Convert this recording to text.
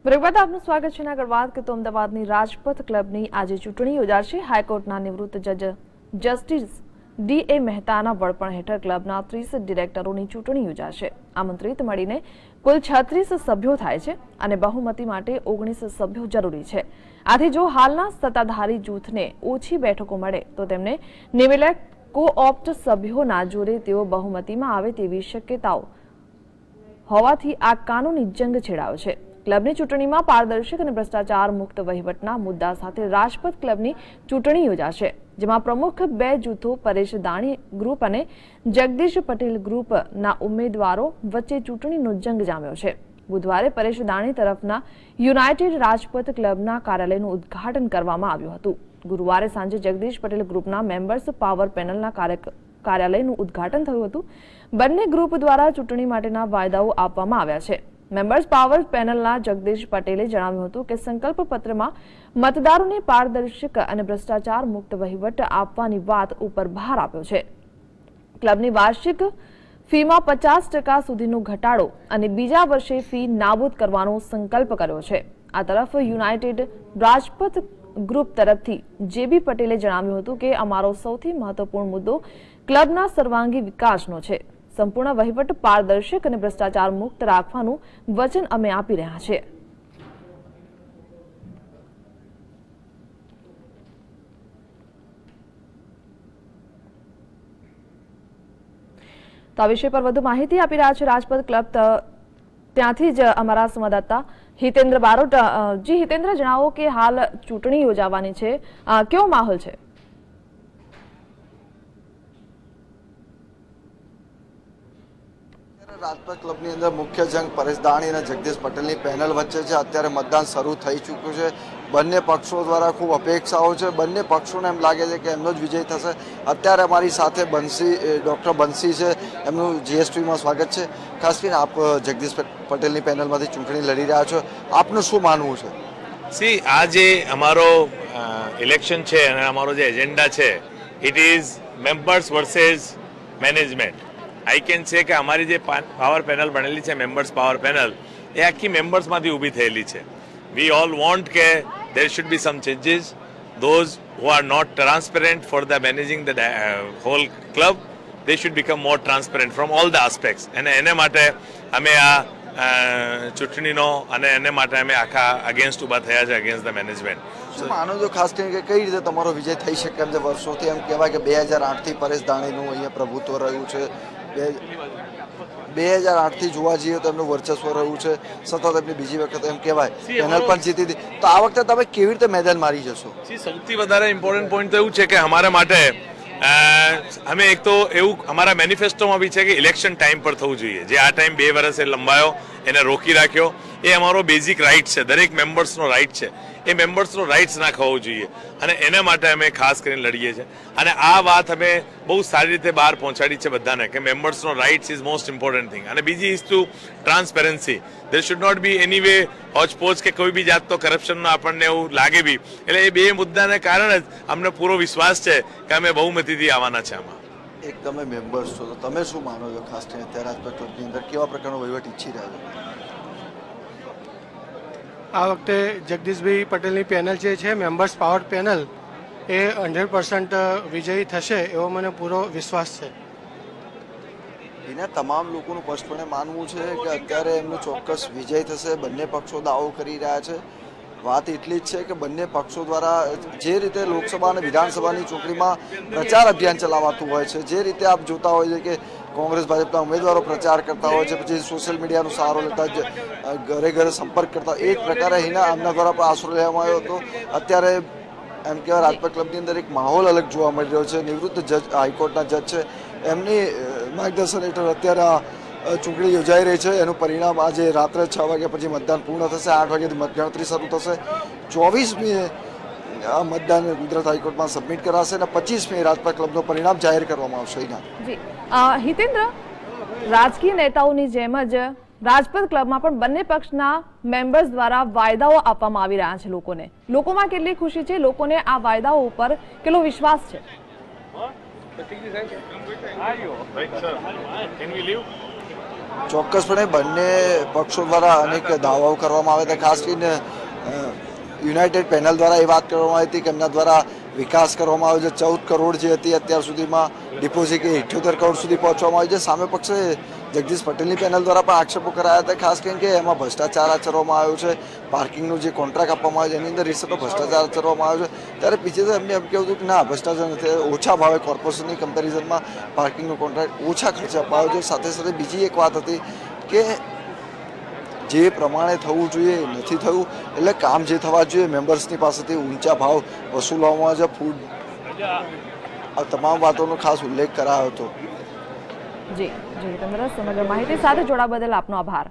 બરોબર, આપનું સ્વાગત છે. આગળ વાત કરીએ તો અમદાવાદની રાજપથ ક્લબની આજે ચૂંટણી યોજાશે. હાઈકોર્ટના નિવૃત્ત જજ જસ્ટિસ ડી.એ. મહેતાના વડપણ હેઠળ ક્લબના 30 ડિરેક્ટરોની ચૂંટણી યોજાશે. આમંત્રિત મળીને કુલ 36 સભ્યો થાય છે અને બહુમતી માટે 19 સભ્યો જરૂરી છે. આથી જો હાલના સત્તાધારી જૂથને ઓછી બેઠકો મળે તો તેમને નિવેલક કો-ઓપ્ટ સભ્યોના જોડે તેઓ બહુમતીમાં આવે તેવી શક્યતાઓ હોવાથી આ કાનૂની જંગ છેડાયો છે. ક્લબની ચૂંટણીમાં પારદર્શક અને ભ્રષ્ટાચાર મુક્ત વહીવટના મુદ્દા સાથે રાજપથ ક્લબની ચૂંટણી યોજાશે, જેમાં પ્રમુખ બે જૂથો પરેશ દાણી ગ્રુપ અને જગદીશ પટેલ ગ્રુપના ઉમેદવારો વચ્ચે ચૂંટણીનો જંગ જામ્યો છે. બુધવારે પરેશ દાણી તરફના યુનાઇટેડ રાજપથ ક્લબના કાર્યાલયનું ઉદ્ઘાટન કરવામાં આવ્યું હતું. ગુરુવારે સાંજે જગદીશ પટેલ ગ્રુપના મેમ્બર્સ પાવર પેનલના કાર્યાલયનું ઉદ્ઘાટન થયું હતું. બંને ગ્રુપ દ્વારા ચૂંટણી માટેના વાયદાઓ આપવામાં આવ્યા છે. મેમ્બર્સ પાવર પેનલના જગદીશ પટેલે જણાવ્યું હતું કે સંકલ્પ પત્રમાં મતદારોને પારદર્શક અને ભ્રષ્ટાચાર મુક્ત વહીવટ આપવાની વાત ઉપર ભાર આપ્યો છે. ક્લબની વાર્ષિક ફીમાં 50% સુધીનો ઘટાડો અને બીજા વર્ષે ફી નાબૂદ કરવાનો સંકલ્પ કર્યો છે. આ તરફ યુનાઇટેડ રાજપથ ગ્રુપ તરફથી જે.બી. પટેલે જણાવ્યું હતું કે અમારો સૌથી મહત્વપૂર્ણ મુદ્દો ક્લબના સર્વાંગી વિકાસનો છે. સંપૂર્ણ વહીવટ પારદર્શક અને ભ્રષ્ટાચાર મુક્ત રાખવાનું વચન અમે આપી રહ્યા છીએ. તો આ વિષય પર વધુ માહિતી આપી રહ્યા છે રાજપથ ક્લબ ત્યાંથી જ અમારા સંવાદદાતા હિતેન્દ્ર બારોટ. જી હિતેન્દ્ર, જણાવો કે હાલ ચૂંટણી યોજાવાની છે, કેવો માહોલ છે? રાજપથ ક્લબની અંદર મુખ્ય જંગ પરેશ દાણી અને જગદીશ પટેલની પેનલ વચ્ચે છે. અત્યારે મતદાન શરૂ થઈ ચૂક્યું છે. બંને પક્ષો દ્વારા ખૂબ અપેક્ષાઓ છે. બંને પક્ષોને એમ લાગે છે કે એમનો જ વિજય થશે. અત્યારે અમારી સાથે ડૉક્ટર બંસી છે, એમનું જીએસટીમાં સ્વાગત છે. ખાસ કરીને આપ જગદીશ પટેલની પેનલમાંથી ચૂંટણી લડી રહ્યા છો, આપનું શું માનવું છે? આ જે અમારો ઇલેક્શન છે અને અમારો જે એજન્ડા છે, it is members versus management. I can say કે અમારી જે પાવર પેનલ બનેલી છે, મેમ્બર્સ પાવર પેનલ, એ આખી મેમ્બર્સમાંથી ઊભી થયેલી છે. વી ઓલ વોન્ટ કે there should be some changes. Those who are not transparent for the managing the whole club, they should become more transparent from all the aspects. અને એને માટે અમે આ ચૂંટણીનો અને એને માટે અમે આખા અગેન્સ્ટ ઊભા થયા છે, અગેન્સ્ટ ધ મેનેજમેન્ટ. શું માનો છો ખાસ કરીને કે કઈ રીતે તમારો વિજય થઈ શકે? એમ જે વર્ષોથી એમ કહેવાય કે 2008થી પરેશ દાણીનું અહીંયા પ્રભુત્વ રહ્યું છે, 2008થી જોવા જઈએ તો એમનું વર્ચસ્વ રહ્યું છે. સતત એમની બીજી વખત એમ કહેવાય પેનલ પણ જીતી હતી. તો આ વખતે તમે કેવી રીતે મેદાન મારી જશો? સૌથી વધારે ઇમ્પોર્ટન્ટ પોઈન્ટ તો એવું છે કે અમારા માટે અમે એક તો એવું અમારા મેનિફેસ્ટોમાં બી છે કે ઇલેક્શન ટાઈમ પર થવું જોઈએ. જે આ ટાઈમ 2 વર્ષે લંબાયો, એને રોકી રાખ્યો, એ અમારો બેઝિક રાઇટ છે, દરેક મેમ્બર્સનો રાઇટ છે. એ મેમ્બર્સનો રાઇટ્સ ના ખોવો જોઈએ અને એના માટે અમે ખાસ કરીને લડીએ છીએ. અને આ વાત અમે બહુ સારી રીતે બહાર પહોંચાડી છે બધાને કે મેમ્બર્સનો rights is most important thing. અને બીજી is to transparency. There should not be any way hotchpotch કે કોઈ બી જાતનો કરપ્શનનો આપણને એવું લાગે બી. એટલે એ બે મુદ્દાને કારણે જ અમને પૂરો વિશ્વાસ છે કે અમે બહુમતીથી આવવાના છે આમાં. એક તમે મેમ્બર્સ છો તો તમે શું માનો છો ખાસ કરીને અત્યારે રાજપથ ક્લબની અંદર કેવા પ્રકારનો વહીવટ ઈચ્છી રહ્યા છો? આ વખતે જગદીશભાઈ પટેલની પેનલ જે છે મેમ્બર્સ પાવર પેનલ, એ 100% વિજયી થશે એવો મને પૂરો વિશ્વાસ છે. એના તમામ લોકોનું સ્પષ્ટપણે માનવું છે કે અત્યારે એમનો ચોક્કસ વિજય થશે. બંને પક્ષો દાવો કરી રહ્યા છે. વાત એટલી જ છે કે બંને પક્ષો દ્વારા જે રીતે લોકસભા અને વિધાનસભાની ચૂંટણીમાં પ્રચાર અભિયાન ચલાવાતું હોય છે, જે રીતે આપ જોતા હોય છે કે કોંગ્રેસ ભાજપના ઉમેદવારો પ્રચાર કરતા હોય છે, પછી સોશિયલ મીડિયાનો સહારો લેતા ઘરે ઘરે સંપર્ક કરતા, એ જ પ્રકારે અહીંના આમના દ્વારા પણ આશરો લેવામાં આવ્યો હતો. અત્યારે એમ કહેવાય રાજપથ ક્લબની અંદર એક માહોલ અલગ જોવા મળી રહ્યો છે. નિવૃત્ત જજ હાઈકોર્ટના જજ છે, એમની માર્ગદર્શન હેઠળ અત્યારે ચૂંટણી યોજાઈ રહી છે. એનું પરિણામ આજે રાત્રે 6 વાગ્યા પછી મતદાન પૂર્ણ થશે. 8 વાગ્યાથી મતગણતરી શરૂ થશે. 24મીએ આ મતદાન ગુજરાત હાઈકોર્ટમાં સબમિટ કરાશે અને 25મી રાજપથ ક્લબનું પરિણામ જાહેર કરવામાં આવશે. હિતેન્દ્ર, રાજકીય નેતાઓની જેમ જ રાજપથ ક્લબમાં પણ બંને પક્ષના મેમ્બર્સ દ્વારા વાયદાઓ આપવામાં આવી રહ્યા છે લોકોને. લોકોમાં કેટલી ખુશી છે, લોકોને આ વાયદાઓ ઉપર કેટલો વિશ્વાસ છે? ચોક્કસપણે બંને પક્ષો દ્વારા અનેક દાવાઓ કરવામાં આવ્યા હતા. ખાસ કરીને યુનાઇટેડ પેનલ દ્વારા એ વાત કરવામાં આવી હતી કે એમના દ્વારા વિકાસ કરવામાં આવ્યો છે. 14 કરોડ જે હતી અત્યાર સુધીમાં ડિપોઝિટ 78 કરોડ સુધી પહોંચવામાં આવી છે. સામે પક્ષે જગદીશ પટેલની પેનલ દ્વારા પણ આક્ષેપો કરાયા હતા, ખાસ કરીને કે એમાં ભ્રષ્ટાચાર આચરવામાં આવ્યો છે. પાર્કિંગનું જે કોન્ટ્રાક્ટ આપવામાં આવ્યો છે એની અંદર રીસેટનો ભ્રષ્ટાચાર આચરવામાં આવ્યો છે. ત્યારે પીછે તો એમને એમ કહેવું હતું કે ના, ભ્રષ્ટાચાર નથી, ઓછા ભાવે કોર્પોરેશનની કમ્પેરિઝનમાં પાર્કિંગનો કોન્ટ્રાક્ટ ઓછા ખર્ચે આપવામાં આવ્યો છે. સાથે સાથે બીજી એક વાત હતી કે જે પ્રમાણે થવું જોઈએ નથી થયું, એટલે કામ જે થવા જોઈએ મેમ્બર્સની પાસેથી ઊંચા ભાવ વસૂલવામાં છે. ફૂડ આ તમામ વાતોનો ખાસ ઉલ્લેખ કરાયો હતો. જી જી, સમગ્ર માહિતી સાથે જોડાવા બદલ આપનો આભાર.